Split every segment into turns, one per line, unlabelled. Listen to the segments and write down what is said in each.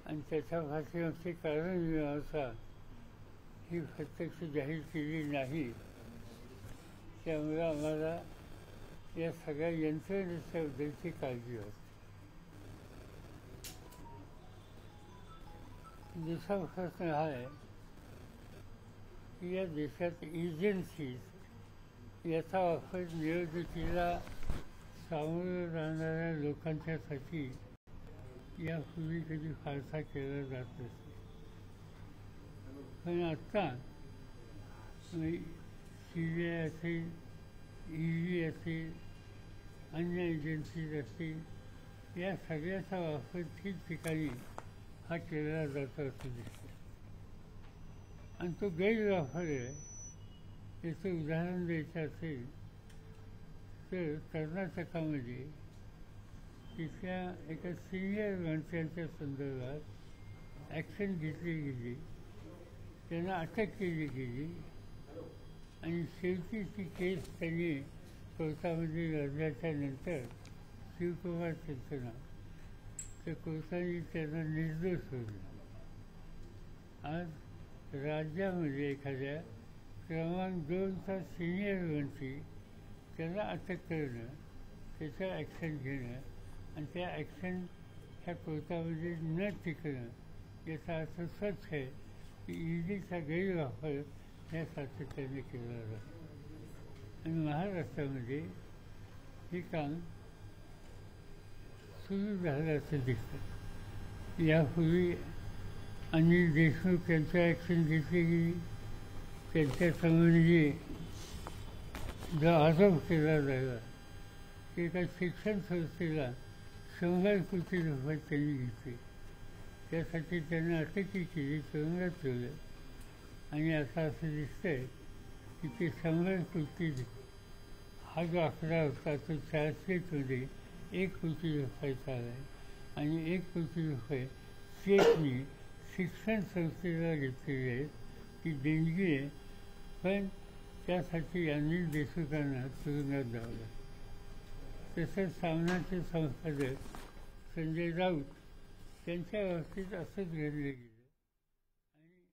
आणि त्याच्या पाठीमागची कारणमीमांसा ही प्रत्यक्ष जाहीर केली नाही. त्यामुळे आम्हाला या सगळ्या यंत्रणेच्याबद्दलची काळजी वाटते. दुसरा प्रश्न हा आहे की या देशात एजन्सीज याचा वापर निवडणुकीला सामोरं राहणाऱ्या लोकांच्यासाठी यापूर्वी कधी फारसा केला जात नसे. पण आत्ता CBI असेल, ED असेल, अन्य एजन्सीज असतील, या सगळ्याचा वापर ठिकठिकाणी हा केला जातो असं दिसतं. आणि तो गैरवापर आहे. याचं उदाहरण द्यायचं असेल तर कर्नाटकामध्ये तिथल्या एका सिनियर मंत्र्यांच्या संदर्भात ॲक्शन घेतली गेली, त्यांना अटक केली गेली आणि शेवटी ती केस त्यांनी कोर्टामध्ये लढल्याच्या नंतर शिवकुमार त्यांचं नाव, तर कोर्टाने त्यांना निर्दोष सोडलं. आज राज्यामध्ये एखाद्या क्रमांक 2चा सिनियर मंत्री त्याला अटक करणं, त्याचं ॲक्शन घेणं आणि त्या ॲक्शन ह्या कोर्टामध्ये न टिकणं याचा अर्थ स्वच्छ आहे की ईडीचा गैरवापर ह्या सातत्याने केला जातो. आणि महाराष्ट्रामध्ये हे काम सुरू झालं असं दिसतं. यापूर्वी अनिल देशमुख यांचं ॲक्शन घेतली गेली. त्यांच्या संबंधी जो आरोप केला जायला की एका शिक्षण संस्थेला 100 कोटी रुपये त्यांनी घेतले, त्यासाठी त्यांना अटकही केली, तुरुंगात ठेवलं. आणि असं दिसतंय की ते 100 कोटी हा जो आकडा होता तो चार्जशीटमध्ये 1 कोटी रुपयाचा आला आहे. आणि 1 कोटी रुपये चेकनी शिक्षण संस्थेला घेतलेले आहेत, ती देणगी आहे. पण त्यासाठी अनिल देशमुखांना तुरुंगात जावं. तसंच सामनाचे संपादक संजय राऊत त्यांच्या बाबतीत असंच घडलं गेलं. आणि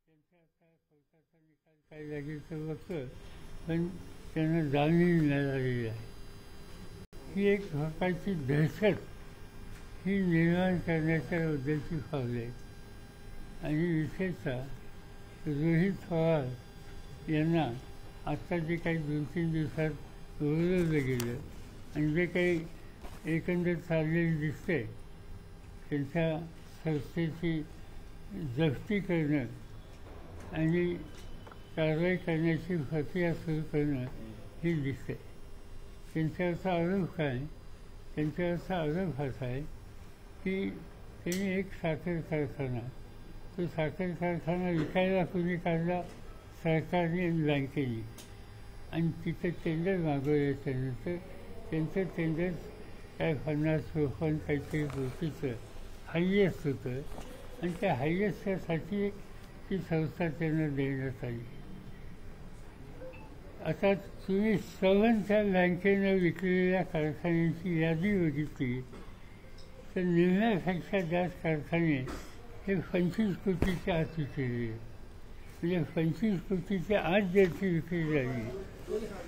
त्यांचा आता कोर्टाचा निकाल काय लागेल तर बघतं, पण त्यांना जामीन मिळालेली आहे. ही एक प्रकारची दहशत ही निर्माण करण्याच्या बद्दलची पावले आहेत. आणि विशेषतः रोहित पवार यांना आत्ता जे काही 2-3 दिवसात बोलवलं गेलं आणि जे काही एकंदर चाललेलं दिसतंय, त्यांच्या संस्थेची जप्ती करणं आणि कारवाई करण्याची प्रक्रिया सुरू करणं हे दिसतंय. त्यांच्यावरचा आरोप काय? त्यांच्यावरचा आरोप असा आहे की त्यांनी एक साखर कारखाना, तो साखर कारखाना विकायला कोणी काढला? सरकारने आणि बँकेने. आणि तिथं टेंडर मागवल्याच्यानंतर त्यांचं टेंडर काय 50-54 काहीतरी कोटीचं हायएस्ट होतं. आणि त्या हायएस्टसाठी ती संस्था त्यांना देण्यात आली. आता तुम्ही सर्वांच्या बँकेनं विकलेल्या कारखान्यांची यादी बघितली तर निम्म्यापेक्षा जास्त कारखाने हे 25 कोटीच्या आत विकलेले. म्हणजे 25 कोटीच्या आत ज्याची विक्री झाली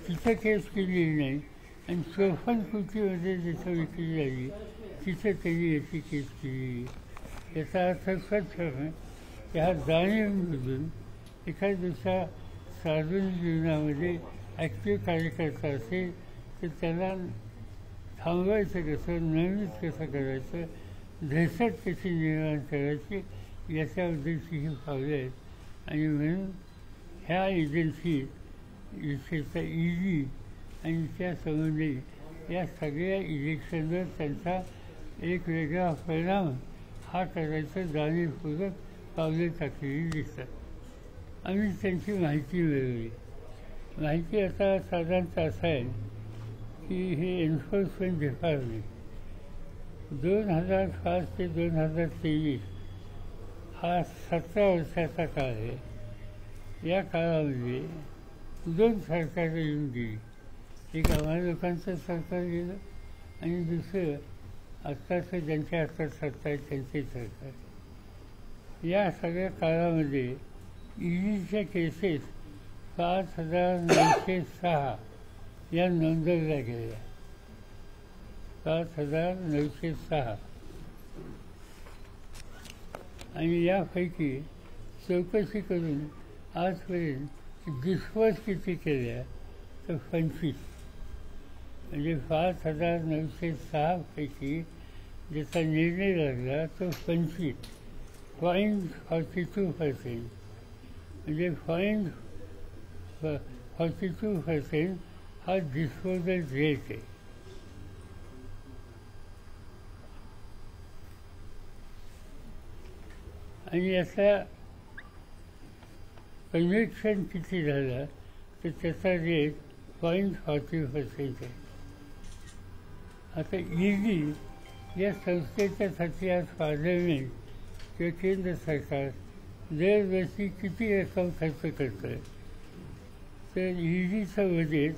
तिथं केस केलेली नाही. आणि 54 कोटीमध्ये जिथं विक्री झाली तिथं त्यांनी याची केस केली. याचा अर्थ स्वच्छ आहे की हा जाणीवमधून एखाद्या दुसरा सार्वजनिक जीवनामध्ये ॲक्टिव्ह कार्यकर्ता असेल तर त्याला थांबवायचं कसं, नियमित कसं करायचं, दहशत कशी निर्माण करायची याच्याबद्दलची ही पावले आहेत. आणि म्हणून ह्या एजन्सी विशेषतः ED आणि त्या संबंधी या सगळ्या इलेक्शनवर त्यांचा एक वेगळा परिणाम हा करायचं जाणीवपूर्वक पावले टाकलेली दिसतात. आम्ही त्यांची माहिती मिळवली. माहिती आता साधारणतः असं आहे की हे एन्फोर्समेंट डिपार्टमेंट 2005 ते 2023 हा 17 वर्षाचा काळ आहे. या काळामध्ये 2 सरकारं येऊन गेली. एक आम्हाला लोकांचं सरकार गेलं आणि दुसरं आत्ताचं ज्यांच्या हातात सत्ता आहे त्यांचे सरकार. या सगळ्या काळामध्ये ईडीच्या केसेस 5,906 या नोंदवल्या गेल्या. 5,906 आणि यापैकी चौकशी करून आजपर्यंत डिस्पोज किती केल्या तर 25. म्हणजे 5,906 पैकी ज्याचा निर्णय लागला तो 25.42%. म्हणजे 42% हा डिस्पोजल रेट आहे. आणि याचा कन्व्हिक्शन किती झाला तर त्याचा रेट 0.40% आहे. आता ईडी या संस्थेच्यासाठी आज पार्लमेंट किंवा केंद्र सरकार दरवर्षी किती रक्कम खर्च करतं तर ईडीचं बजेट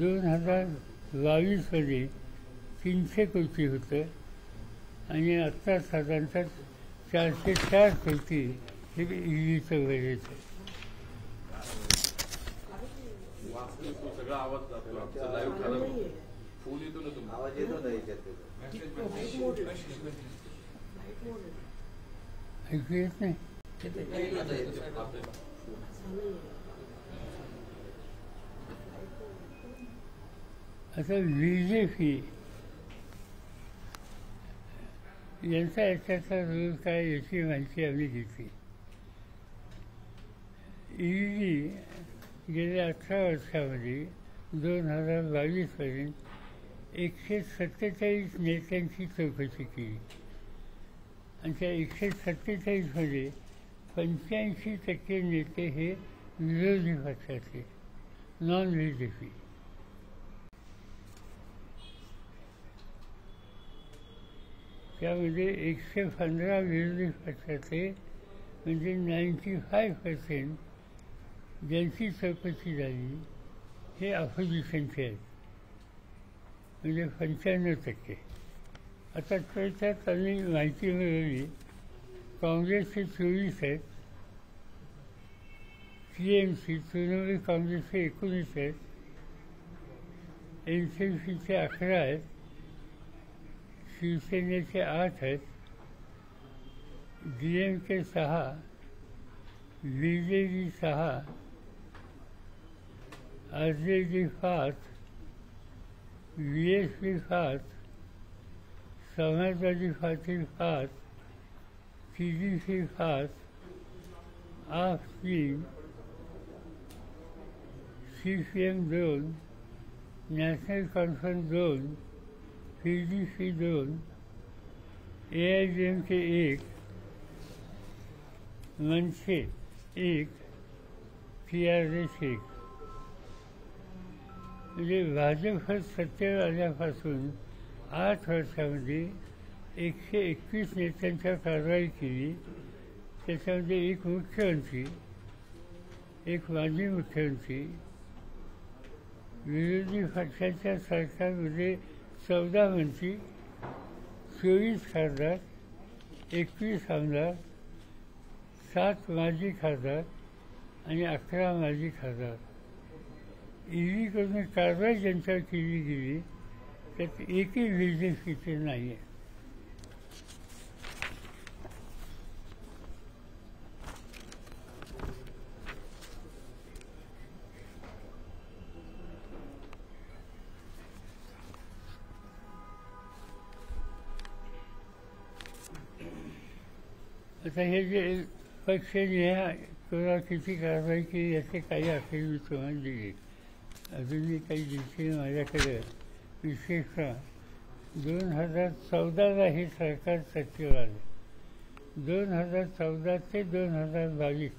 2022मध्ये 300 कोटी होतं आणि आत्ता साधारणतः 404 कोटी हे ईडीचं बजेट आहे. ऐकू येत नाही. आता BJP यांचा याच्याचा रोल काय याची माहिती आम्ही घेतली. ईडी गेल्या 18 वर्षामध्ये 2022पर्यंत 147 नेत्यांची चौकशी केली आणि त्या 147मध्ये 85% नेते हे विरोधी पक्षाचे, नॉन BJP. त्यामध्ये 115 विरोधी पक्षाचे म्हणजे 95% ज्यांची चौकशी झाली हे अपोजिशनचे आहेत, म्हणजे 95%. आता त्याच्यात आम्ही माहिती मिळवली काँग्रेसचे 24 आहेत, TMC तृणमूल काँग्रेसचे 19 आहेत, NCPचे 11 आहेत, शिवसेनेचे 8 आहेत, DMK 6, BJP 6, RJD 5, BSP 5, समाजवादी पार्टी 5, TDP 5, आप 3, CPM 2, national conference 2, PDP 2, AIDMK 1, मनसे 1, TRS 1. म्हणजे भाजप सत्तेवर आल्यापासून 8 वर्षामध्ये 121 नेत्यांच्या कारवाई केली. त्याच्यामध्ये एक मुख्यमंत्री, एक माजी मुख्यमंत्री, विरोधी पक्षाच्या सरकारमध्ये 14 मंत्री, 24 खासदार, 21 आमदार, 7 माजी खासदार आणि 11 माजी खासदार. ईडीकडून कारवाई ज्यांच्यावर केली गेली त्यात एकही BJPचे नाही आहे. आता हे जे पक्ष किंवा किती कारवाई केली याचे काही आकडे मी तुम्हाला दिले. अजूनही काही दिवशी माझ्याकडे विशेषतः 2014ला हे सरकार सत्तेवर आले. 2014 ते 2022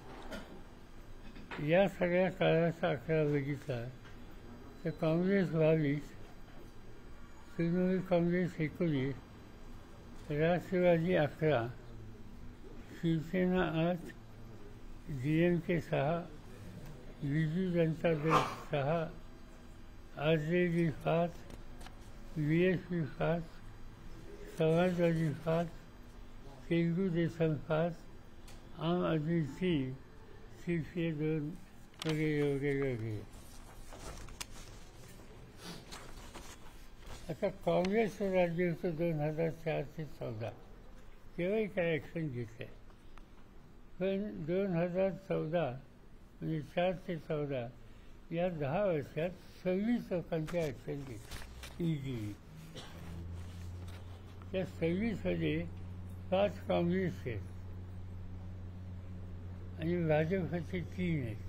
या सगळ्या काळाचा आकडा बघितला तर Congress 22, Trinamool Congress 19, Rashtrawadi 11, Shiv Sena 8, DMK 6, Biju Janata Dal 6, RJD 5, BSP 5, समाजवादी 5, तेलुगुदेशम 5, आम आदमी 3, CPI 2 वगैरे वगैरे वगैरे. आता काँग्रेसचं राज्य होतं 2004 ते 14, तेव्हाही काय ॲक्शन घेतलं आहे. पण 2014 म्हणजे 4 ते 14 या 10 वर्षात 26 लोकांची ॲक्शन घेतली ED. त्या 26मध्ये 5 काँग्रेस आहेत आणि भाजपचे 3 आहेत.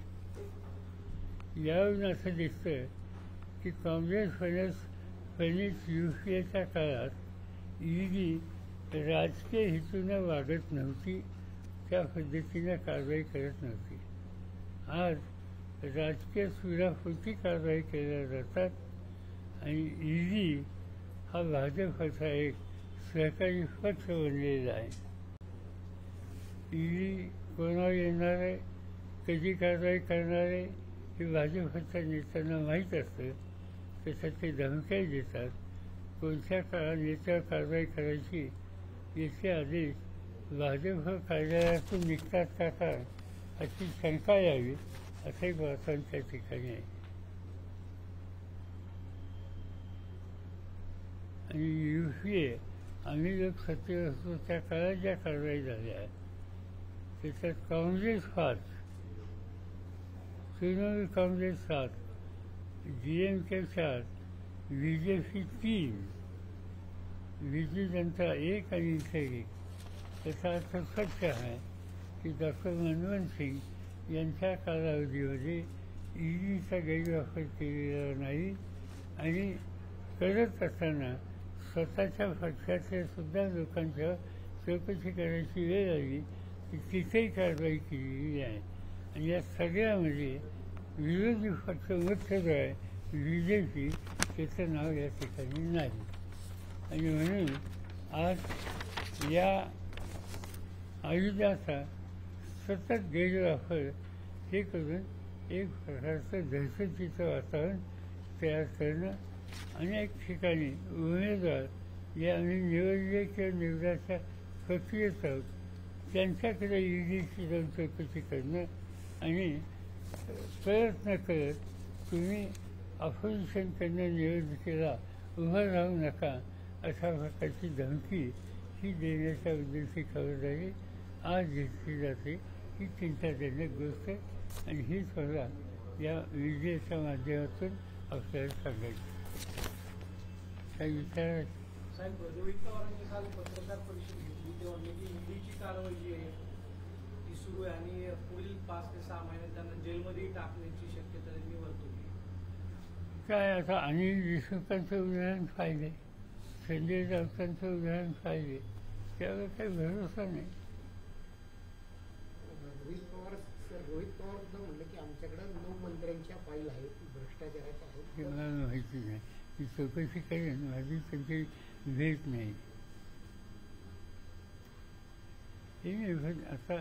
यावरून असं दिसतं की काँग्रेस फडणवीस UPAच्या काळात ED राजकीय हेतूनं वागत नव्हती, त्या पद्धतीनं कारवाई करत नव्हती. आज राजकीय सुडापोटी कारवाई केल्या जातात आणि ED हा भाजपचा एक सहकारी पक्ष बनलेला आहे. ED कोणावर येणार आहे, कधी कारवाई करणार आहे हे भाजपच्या नेत्यांना माहीत असतं. तसं ते धमक्याही देतात. कोणत्या काळात नेत्यावर कारवाई करायची याचे आदेश भाजप कार्यालयातून निघतात का काय अशी शंका यावी असंही बहुतांच्या ठिकाणी आहे. आणि UPA आम्ही लोक सत्तेवर असतो त्या काळात ज्या कारवाई झाल्या आहेत त्याच्यात काँग्रेस 5, तृणमूल काँग्रेस 7, DMK 4, BJP 3, बिजू जनता 1 आणि इतर 1. त्याचा अर्थ सत्य आहे की डॉक्टर मनमोहन सिंग यांच्या कालावधीमध्ये EDचा गैरवापर केलेला नाही आणि करत असताना स्वतःच्या पक्षाच्या सुद्धा लोकांच्या चौकशी करायची वेळ आली की तिथेही कारवाई केलेली आहे. आणि या सगळ्यामध्ये विरोधी पक्ष मुख्य जो आहे BJP त्याचं नाव या ठिकाणी नाही. आणि म्हणून आज या आयुधाचा सतत गैरवापर हे करून एक प्रकारचं दहशतीचं वातावरण तयार करणं. अनेक ठिकाणी उमेदवार जे आम्ही निवडले किंवा निवडाच्या प्रक्रियेत आहोत त्यांच्याकडे EDची जाऊन चौकशी करणं आणि प्रयत्न करत तुम्ही अपोजिशनकडनं निवडणुकीला उभं राहू नका अशा प्रकारची धमकी ही देण्याच्या उद्देशी खबरदारी आज घेतली जाते. ही चिंताजनक गोष्ट आहे आणि हीच मला या मीडियाच्या माध्यमातून आपल्याला सांगायची. काही विचार
साहेब रोहित पवारांनी काल पत्रकार परिषद घेतली तेव्हा EDची कारवाई जी आहे ती सुरू आहे आणि पुढील 5 ते 6 महिन्यात त्यांना जेलमध्येही टाकण्याची शक्यता त्यांनी वर्तवली.
काय आता अनिल देशमुखांचं उदाहरण पाहिजे, संजय राऊतांचं उदाहरण पाहिजे, त्यावर काही भरोसा नाही.
रोहित पवार म्हणलं की आमच्याकडे 9 मंत्र्यांच्या फाईल आहेत भ्रष्टाचाराच्या आहेत.
ते मला माहिती नाही, ती चौकशी करेन, माझी त्यांची भेट नाही. हे नाही आता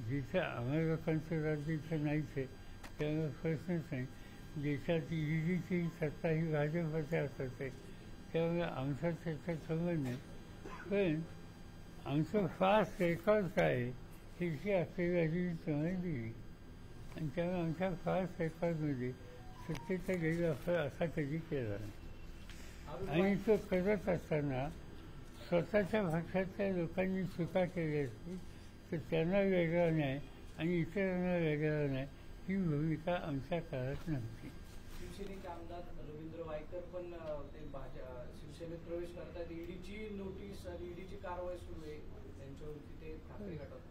जिथं आम्हा लोकांचं राज्य इथं नाहीच आहे त्यामुळे प्रश्नच नाही. देशात EDची सत्ता ही भाजपच्या हातात आहे त्यामुळे आमचा त्याचा संबंध नाही. पण आमचं फास्ट रेकॉर्ड काय आहे ह्याची आकडेवारी तुम्हाला दिली आणि त्यामुळे आमच्या फास्ट रेकॉर्डमध्ये सत्तेचा गैरवापर असा कधी केला नाही. आणि तो करत असताना स्वतःच्या पक्षातल्या लोकांनी चुका केल्या असतील तर त्यांना वेगळा न्याय आणि इतरांना वेगळा न्याय ही भूमिका आमच्या काळात नव्हती.
शिवसेनेचे आमदार रवींद्र वायकर पण ते शिवसेनेत प्रवेश करतात. EDची नोटीस आणि EDची कारवाई सुरू आहे त्यांच्यावरती ते ठाकरे गटात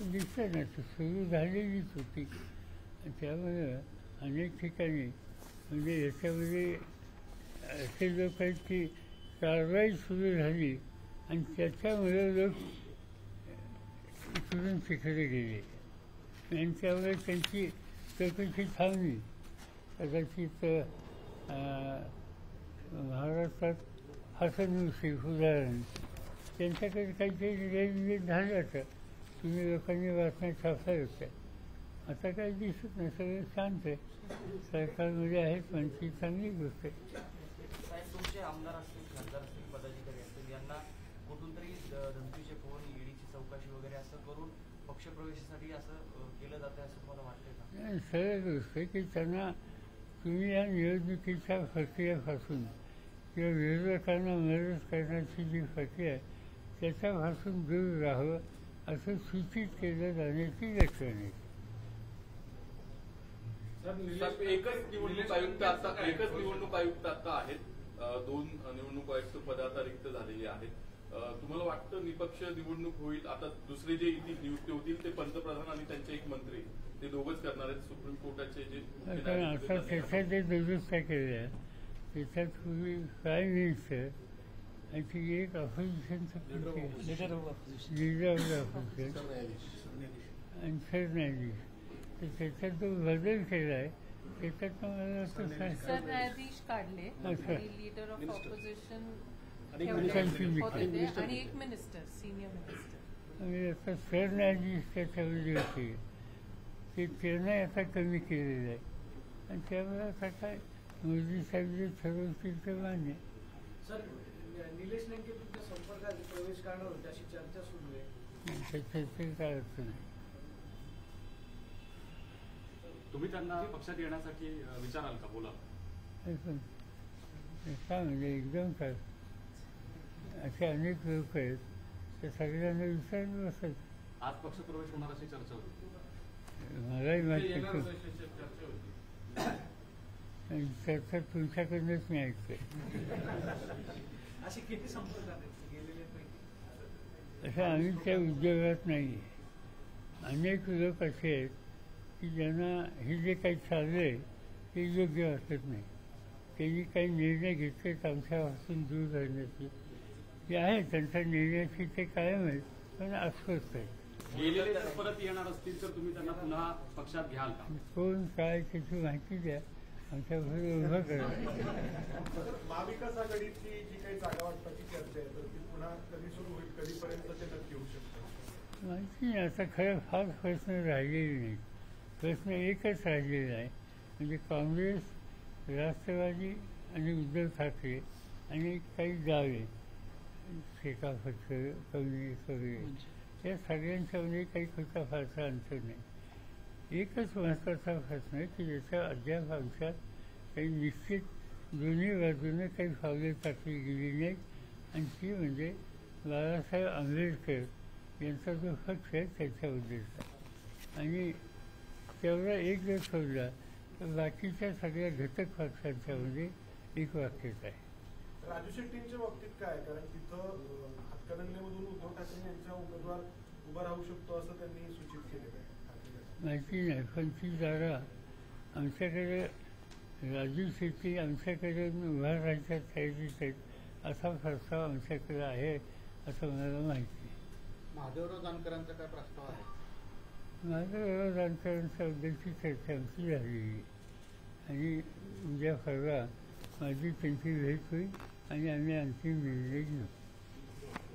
दिसतं ना सुरू झालेलीच होती. त्यामुळे अनेक ठिकाणी म्हणजे याच्यामध्ये असे लोक आहेत की कारवाई सुरू झाली आणि त्याच्यामुळे लोक इकडून तिकडे गेले आणि त्यामुळे त्यांची चौकशी थांबली. कदाचित महाराष्ट्रात हसन मुश्रीफ उदाहरण त्यांच्याकडे काहीतरी गैरविवेक झालं होतं. तुम्ही लोकांनी बातम्या छापल्या होत्या. आता काही दिसत नाही, सगळं शांत आहे. सरकारमध्ये आहेत म्हणजे चांगली गोष्ट आहे.
तुमचे आमदार असतील खासदार असतील पदाधिकारी असतील यांना वगैरे असं करून पक्षप्रवेशासाठी असं केलं जातं असं तुम्हाला वाटतंय का?
नाही, सरळ गोष्ट आहे की त्यांना तुम्ही या निवडणुकीच्या प्रक्रियेपासून किंवा विरोधकांना मदत करण्याची जी प्रक्रिया आहे त्याच्यापासून दूर राहावं असं सूचित केलं जाण्याची लक्षणं आहेत.
साहेब, एकच निवडणूक आयुक्त आता आहेत. 2 निवडणूक आयुक्त पद आता रिक्त झालेली आहेत. तुम्हाला वाटतं निपक्ष निवडणूक होईल? आता दुसरे जे नियुक्ती होतील ते पंतप्रधान आणि त्यांचे एक मंत्री ते दोघंच करणार आहेत. सुप्रीम कोर्टाचे जे
कारण आता त्याच्यात जे दुरुस्त्या केल्या त्याच्यात पूर्वी प्राईम मिनिस्टर आणि ती एक ऑपोजिशनचं लीडर ऑफ ऑपोजिशन आणि सरन्यायाधीश, तर त्याच्यात जो बदल केला आहे त्याच्यात मला वाटतं
सरन्यायाधीश काढले
अच्छा.
आणि लीडर ऑफ ऑपोजिशन
आणि
एक मिनिस्टर सिनियर मिनिस्टर.
आणि आता सरन्यायाधीश त्याच्यामध्ये होते ते त्यांना आता कमी केलेलं आहे आणि त्यामुळे आता काय मोदी साहेब जे ठरवतील ते मान्य.
सर, निलेश लंके तुमच्या संपर्कात प्रवेश करणार होते अशी चर्चा सुरू आहे.
त्याच्यात काय अर्थ नाही.
तुम्ही त्यांना पक्षात येण्यासाठी विचाराल का? बोला.
काय म्हणजे एकदम काय असे अनेक लोक आहेत त्या सगळ्यांना विचारलं बसत.
आज पक्षप्रवेश होणार अशी चर्चा होती.
मलाही माहिती चर्चा तुमच्याकडनंच मी ऐकतोय.
असे किती संपर्क आहेत गेलेले पैकी?
असं आम्ही त्या उद्योगात नाही आहे. अनेक लोक असे आहेत की ज्यांना हे जे काही चाललं आहे ते योग्य वाटत नाही. त्यांनी काही निर्णय घेतलेत आमच्यापासून दूर राहण्याचे ते आहे. त्यांच्या निर्णयाची ते कायम आहेत पण अस्वस्थ आहेत.
गेलेले जर परत येणार असतील तर तुम्ही त्यांना पुन्हा पक्षात घ्याल का?
कोण काय त्याची माहिती द्या, आमच्याबरोबर उभं करा.
महाविकास आघाडीची जी काही जागा वाटपाची चर्चा आहे तर ती पुन्हा कधी सुरू होईल, कधीपर्यंत ते नक्की होऊ शकतं?
माहिती नाही. आता खरं फार प्रश्न राहिलेले नाहीत. प्रश्न एकच राहिलेला आहे म्हणजे काँग्रेस, राष्ट्रवादी आणि उद्धव ठाकरे आणि काही गावे शेकापत कम्युनिस्ट वगैरे या सगळ्यांच्यामध्ये काही कुठला फारसा अंतर नाही. एकच महत्त्वाचा प्रश्न आहे की ज्याचा अद्याप आमच्यात काही निश्चित दोन्ही बाजूने काही पावले टाकली गेली नाहीत आणि ती म्हणजे बाळासाहेब आंबेडकर यांचा जो पक्ष आहे त्याच्याबद्दलचा. आणि तेवढा एक जर सोडला तर बाकीच्या सगळ्या घटक पक्षांच्यामध्ये एक वाक्यता आहे.
राजू शेट्टींच्या बाबतीत काय? कारण तिथं हातकणंगलेमधून उद्धव ठाकरे यांचा उमेदवार उभा राहू शकतो असं त्यांनी सूचित केलेलं आहे.
माहिती नाही पण ती जागा आमच्याकडे राजू शेट्टी आमच्याकडे उभा राहायच्या तयारीत आहेत असा प्रस्ताव आमच्याकडे आहे असं मला माहिती आहे.
महादेवराव जानकरांचा काय प्रस्ताव आहे?
महादेवराव जानकरांच्याबद्दलची चर्चा आमची झालेली आणि उद्या परवा माझी त्यांची भेट होईल आणि आम्ही अंतिम निर्णय घेऊ.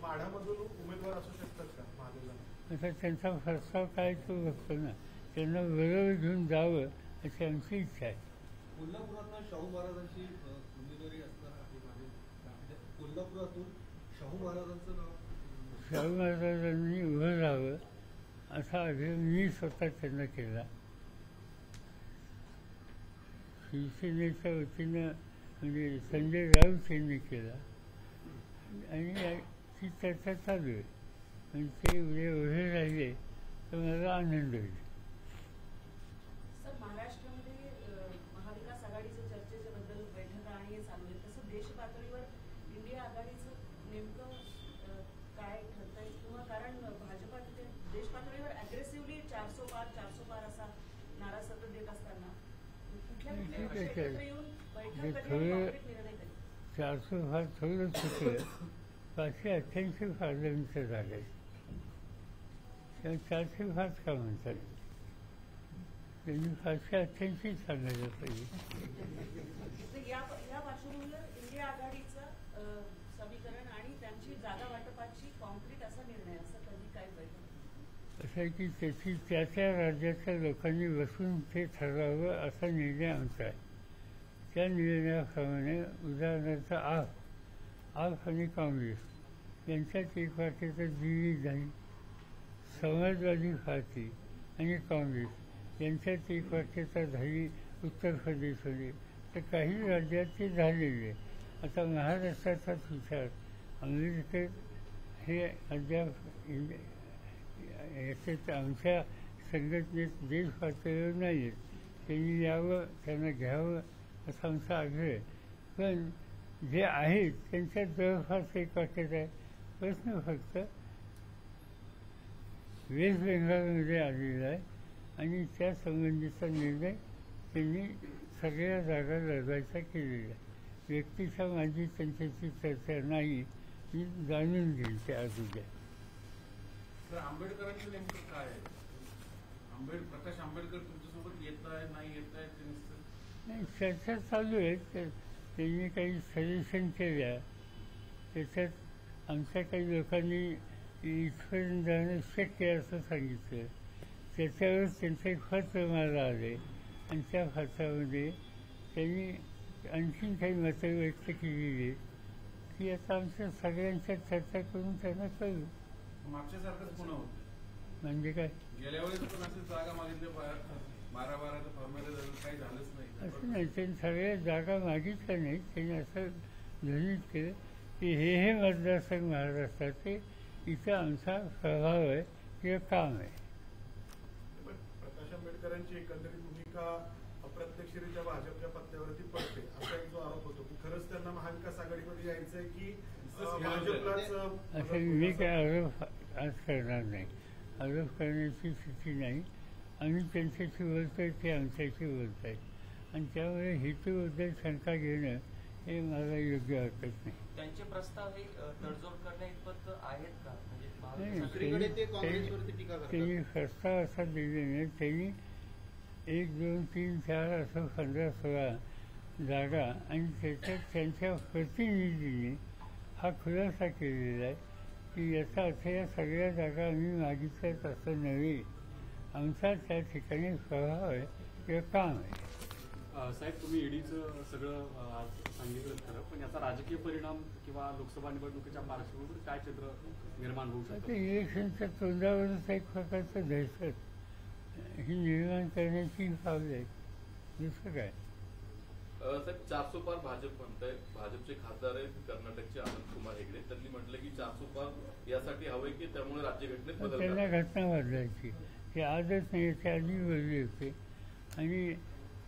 माढ्यामधून उमेदवार असू शकतात का महादेवराव?
आता त्यांचा प्रस्ताव काय तो बघतो ना. त्यांना बरोबर घेऊन जावं अशी आमची इच्छा आहे.
कोल्हापुरातून शाहू महाराजांची उमेदवारी असणार आहे. कोल्हापुरातून शाहू महाराजांचं नाव
शाहू महाराजांनी उभं राहावं असा आग्रह मी स्वतः त्यांना केला. शिवसेनेच्या वतीनं म्हणजे संजय राऊत यांनी केला आणि ती चर्चा चालू आहे. आणि ते उभे राहिले तर मला आनंद होईल.
सर, महाराष्ट्रामध्ये महाविकास आघाडीच्या चर्चेच्या बद्दल बैठका आणि हे चालू आहे, तसं देश पातळीवर इंडिया आघाडीचं नेमकं काय ठरतंय किंवा कारण भाजपा तिथे देश पातळीवर अग्रेसिव्हली 400 पार असा नारा सतत देत असताना कुठल्या एकत्र येऊन बैठक कधी निर्णय कधी
400 फार थोडं चुकलं. 588 पार्लमेंटच्या जागा आहेत. त्या 400 फारच का म्हणतात? त्यांनी 588 सांगायला पाहिजे.
या पार्श्वभूमीवर इंडिया आघाडीचं समीकरण आणि त्यांची जागा वाटपाची कॉन्क्रीट असा निर्णय असं कधी काय बैठक?
असं आहे की त्याची त्या त्या राज्याच्या लोकांनी बसून ते ठरवावं असा निर्णय आमचा आहे. त्या निर्णयाप्रमाणे उदाहरणार्थ आप आणि काँग्रेस यांच्यात एक वाक्याचं दिल्ली जाईल समाजवादी पार्टी आणि काँग्रेस यांच्यात एक वाक्यता झाली उत्तर प्रदेशमध्ये, तर काही राज्यात ते झालेले आहे. आता महाराष्ट्राचाच विचार, आंबेडकर हे अद्याप याच्यात आमच्या संघटनेत देश पातळीवर नाही आहेत. त्यांनी यावं, त्यांना घ्यावं असा आमचा आग्रह आहे. पण जे आहेत त्यांच्यात जवळपास एक वाक्यता आहे. प्रश्न फक्त वेस्ट बेंगालमध्ये आलेला आहे आणि त्या संबंधीचा निर्णय त्यांनी सगळ्या जागा लढवायचा केलेला आहे. व्यक्तीच्या माझी त्यांच्याशी चर्चा नाही, मी जाणून घेईल ते आज उद्या.
तर आंबेडकरांचं नेमकं काय आहे? प्रकाश आंबेडकर तुमच्यासोबत येत आहे नाही येत आहे ते नुसतं
नाही, चर्चा चालू आहे. तर त्यांनी काही सजेशन केल्या, त्याच्यात आमच्या काही लोकांनी इथपर्यंत जाणं शक्य आहे असं सांगितलं. त्याच्यावर त्यांचं एक पत्र मला आले आणि त्या पत्रामध्ये त्यांनी आणखीन काही मतं व्यक्त केलेली आहेत की आता आमच्या सगळ्यांच्या चर्चा करून त्यांना कळू.
मागच्यासारखंच पुन्हा होतं.
म्हणजे काय?
गेल्या वेळेस पण अशी जागा मागितली 12-12 फॉर्मॅलिटी झालं, काही झालंच नाही.
असं नाही, त्यांनी सगळ्या जागा मागितल्या नाहीत. त्यांनी असं ध्वनित केलं की हे मतदारसंघ महाराष्ट्राचे, इथं आमचा प्रभाव आहे किंवा काम आहे.
पण प्रकाश आंबेडकरांची एकंदरीत भूमिका अप्रत्यक्षरित्या भाजपच्या पत्त्यावरती पडते असा एक जो आरोप होतो की खरंच त्यांना महाविकास आघाडीमध्ये यायचं आहे की भाजपलाच.
असं मी काय आरोप आज करणार नाही. आरोप करण्याची स्थिती नाही. आम्ही त्यांच्याशी बोलतोय, ते आमच्याशी बोलत आहेत आणि त्यामुळे हेतूबद्दल शंका घेणं हे मला योग्य वाटत नाही.
त्यांचे प्रस्ताव हे तडजोड करण्या इतपत आहेत का?
नाही,
दुसरीकडे ते काँग्रेसवरती टीका करतात.
त्यांनी प्रस्ताव असा दिलेला, त्यांनी 1, 2, 3, 4 असं 15-16 जागा आणि त्याच्यात त्यांच्या प्रतिनिधींनी हा खुलासा केलेला आहे की याचा अर्थ या सगळ्या जागा आम्ही मागितल्यात असं नव्हे, आमचा त्या ठिकाणी प्रभाव आहे किंवा काम आहे.
साहेब, तुम्ही ईडीचं सगळं आज सांगितलं खरं, पण याचा राजकीय परिणाम किंवा लोकसभा निवडणुकीच्या पार्श्वभूमीवर काय चित्र निर्माण होऊ शकतं?
आता इलेक्शनच्या तोंडावरच एक प्रकारचं दहशत ही निर्माण करण्याची पावलं आहे, दुसरं काय.
साहेब, 400 पार भाजप म्हणताय. भाजपचे खासदार आहेत कर्नाटकचे आनंद कुमार हेगडे. त्यांनी म्हटलं की 400 पार यासाठी हवंय की त्यामुळे राज्यघटनेत बदल
त्यांना
करा.
घटना बदलायची, ते आजच नाही, ते आधी बोलले होते आणि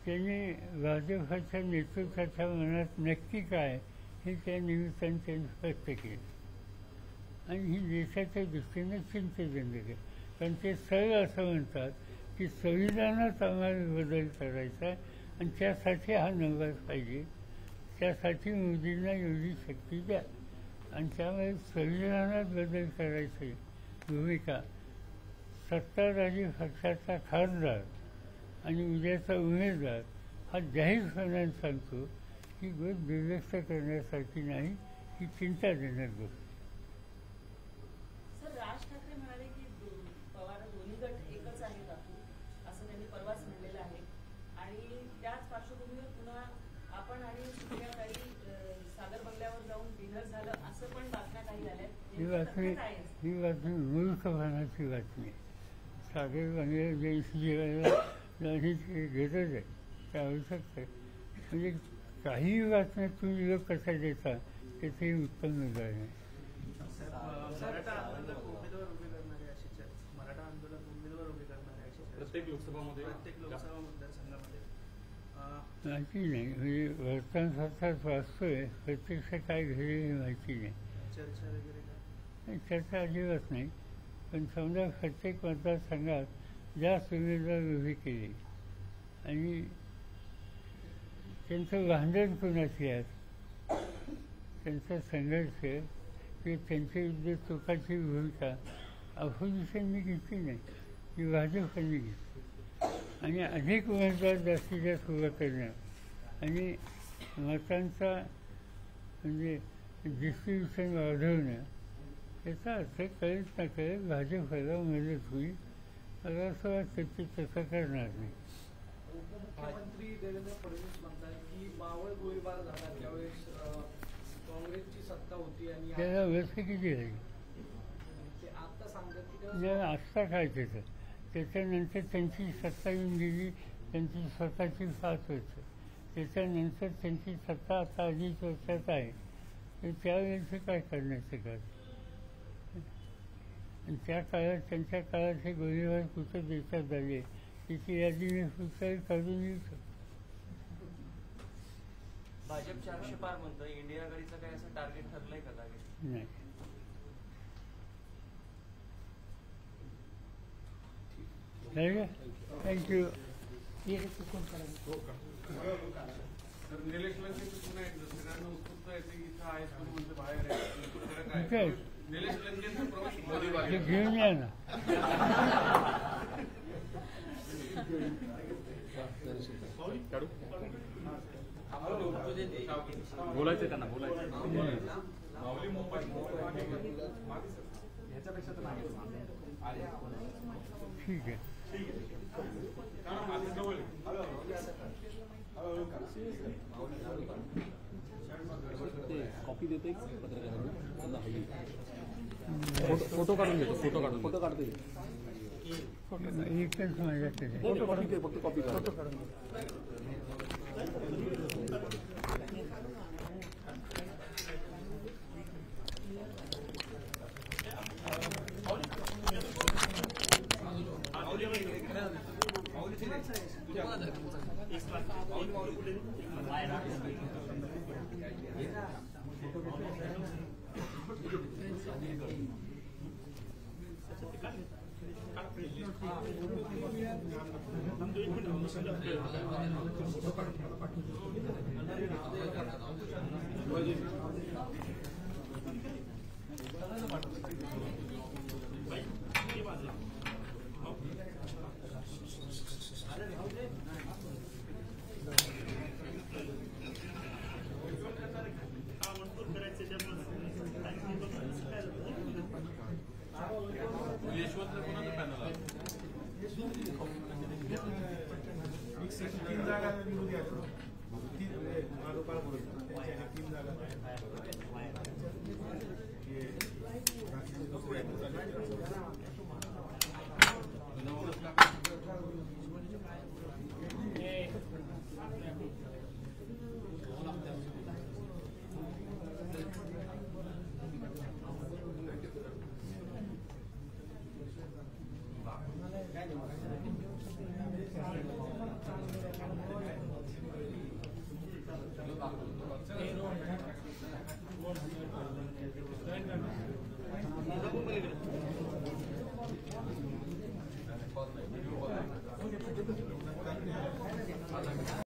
त्यांनी भाजपच्या नेतृत्वाच्या मनात नक्की काय हे त्या निमित्ताने त्यांनी स्पष्ट केलं आणि ही देशाच्या दृष्टीने चिंताजनक आहे. कारण ते सरळ असं म्हणतात की संविधानात आम्हाला बदल करायचा आहे आणि त्यासाठी हा नंबर पाहिजे, त्यासाठी मोदींना एवढी शक्ती द्या आणि त्यामुळे संविधानात बदल करायची भूमिका सत्ताधारी पक्षाचा खासदार आणि उद्याचा उमेदवार हा जाहीरपणाने सांगतो की गोष्ट दुर्लक्ष करण्यासारखी नाही, ही चिंताजनक गोष्ट.
सर, राज ठाकरे म्हणाले की पवार दोन्ही गट एकच आहेत असं त्यांनी परवाच म्हणलेलं आहे आणि त्याच पार्श्वभूमीवर पुन्हा आपण आणि सुप्रियाताई सागर बंगल्यावर जाऊन डिनर झालं असं पण बातम्या काही आल्या.
ही बातमी मूर्खपणाची बातमी आहे. सागर बंगल्यावर जेवायला जाण्याची गरज आहे, ते आवश्यक आहे. म्हणजे काही बातम्या तुम्ही लोक कशा देता त्याचंही उत्तम उदाहरण आहे.
प्रत्येक लोकसभामध्ये
मतदारसंघामध्ये
माहिती नाही, म्हणजे वर्तमानपत्रात वाचतोय, प्रत्यक्ष काय घडेल माहिती नाही.
चर्चा वगैरे
नाही, चर्चा अजिबात नाही. पण समजा प्रत्येक मतदारसंघात जास्त उमेदवार उभे केले आणि त्यांचं भांडण कोणाची आहे, त्यांचा संघर्ष किंवा त्यांच्या विरुद्ध चुकाची भूमिका अपोजिशनने घेतली नाही, की भाजपने घेतली आणि अधिक उमेदवार जास्तीत जास्त उभा करणं आणि मतांचा म्हणजे डिस्ट्रीब्युशन वाढवणं, याचा अर्थ कळत न कळत भाजपला मदत होईल. मला असं वाटतं की तसं करणार नाही.
उपमुख्यमंत्री देवेंद्र फडणवीस म्हणतात की मावळ गोळीबार झाला त्यावेळेस काँग्रेसची सत्ता होती आणि
त्याला वर्ष किती झाली?
ते आता सांगतात की
असं
आस्था काय त्याच्यानंतर त्यांची सत्ता येऊन गेली, त्यांची स्वतःची 5 वर्ष, त्याच्यानंतर त्यांची सत्ता आता 2.5 वर्षात आहे. तर त्यावेळेचं काय करण्याचं काय? आणि त्या काळात त्यांच्या काळात हे गोळीबार कुठं देशात झाले त्याची यादी मी कुठेही काढून येऊ शकतो.
भाजप 400 पार म्हणतं, इंडिया आघाडीचं काय असं टार्गेट ठरलंय का जागे?
नाही. थँक्यू.
तर निलेश लंकेचं पुन्हा एकदा सगळ्यांना उत्सुकता येते की इथं आहे म्हणजे बाहेर आहे.
कुठे आहे?
निलेश लंकेचा प्रवेश
ते घेऊन या ना.
बोलायचं त्यांना बोलायचं ह्याच्यापेक्षा तर नाही.
ठीक आहे.
कॉपी देते पत्रकारांना फोटो काढून घेतो. फोटो काढते.
एकच माझ्याकडे
फोटो काढून घे, फक्त कॉपी काढून.
यशवंतला कोणाचं पॅनल आहे?
3 जागा विरोधी आहेत. 3 जागा